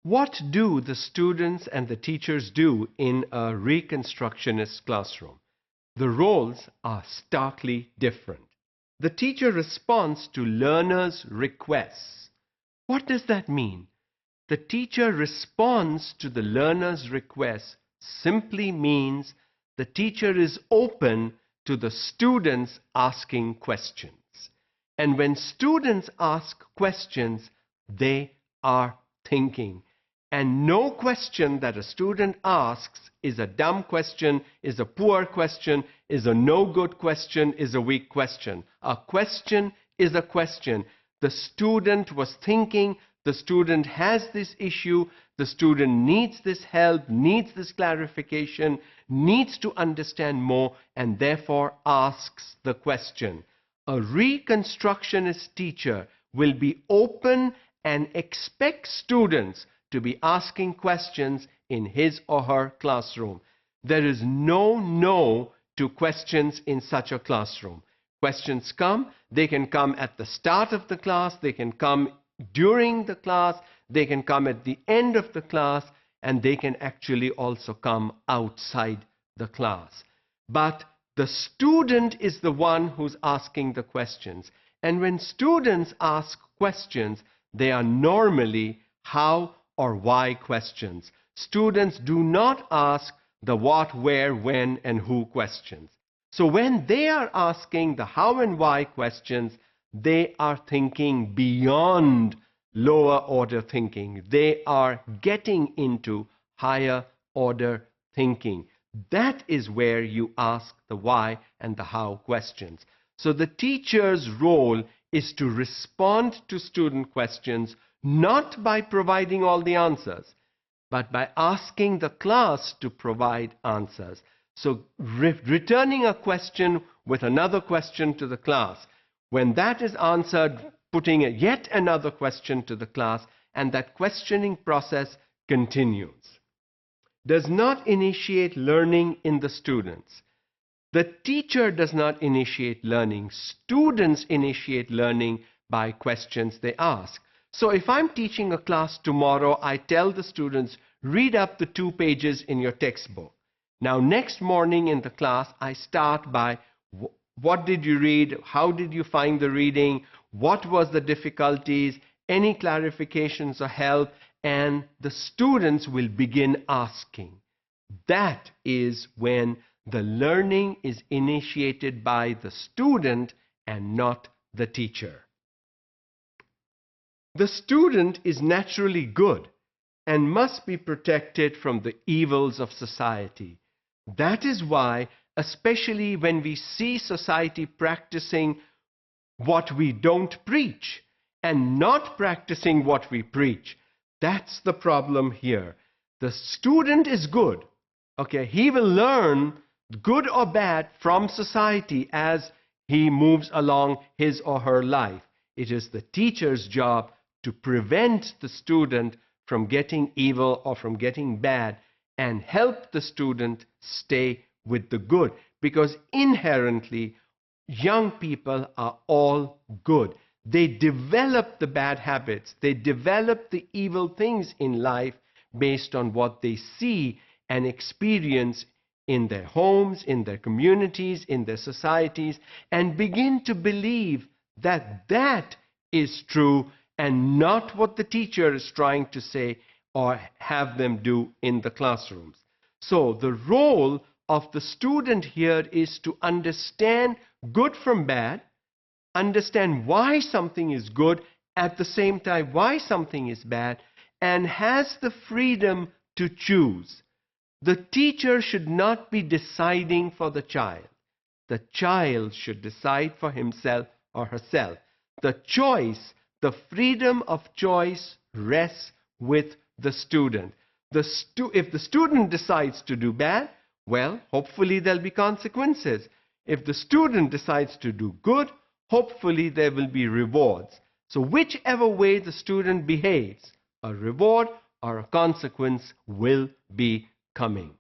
What do the students and the teachers do in a Reconstructionist classroom? The roles are starkly different. The teacher responds to learners' requests. What does that mean? The teacher responds to the learner's request simply means the teacher is open to the students asking questions. And when students ask questions, they are thinking. And no question that a student asks is a dumb question, is a poor question, is a no good question, is a weak question. A question is a question. The student was thinking, the student has this issue, the student needs this help, needs this clarification, needs to understand more, and therefore asks the question. A Reconstructionist teacher will be open and expect students to be asking questions in his or her classroom. There is no to questions in such a classroom. Questions come, they can come at the start of the class, they can come during the class, they can come at the end of the class, and they can actually also come outside the class. But the student is the one who's asking the questions. And when students ask questions, they are normally how or why questions. Students do not ask the what, where, when, and who questions. So when they are asking the how and why questions, they are thinking beyond lower order thinking. They are getting into higher order thinking. That is where you ask the why and the how questions. So the teacher's role is to respond to student questions, not by providing all the answers, but by asking the class to provide answers. So returning a question with another question to the class. When that is answered, putting yet another question to the class, and that questioning process continues. Does not initiate learning in the students. The teacher does not initiate learning. Students initiate learning by questions they ask. So if I'm teaching a class tomorrow, I tell the students, read up the 2 pages in your textbook. Now, next morning in the class, I start by, what did you read? How did you find the reading? What was the difficulties? Any clarifications or help? And the students will begin asking. That is when the learning is initiated by the student and not the teacher. The student is naturally good and must be protected from the evils of society. That is why, especially when we see society practicing what we don't preach and not practicing what we preach, that's the problem here. The student is good. Okay, he will learn good or bad from society as he moves along his or her life. It is the teacher's job to prevent the student from getting evil or from getting bad and help the student stay with the good, because inherently young people are all good. They develop the bad habits, they develop the evil things in life based on what they see and experience in their homes, in their communities, in their societies, and begin to believe that that is true and not what the teacher is trying to say or have them do in the classrooms. So the role of the student here is to understand good from bad, understand why something is good, at the same time why something is bad, and has the freedom to choose. The teacher should not be deciding for the child. The child should decide for himself or herself. The choice, the freedom of choice rests with the student. If the student decides to do bad, well, hopefully there'll be consequences. If the student decides to do good, hopefully there will be rewards. So whichever way the student behaves, a reward or a consequence will be coming.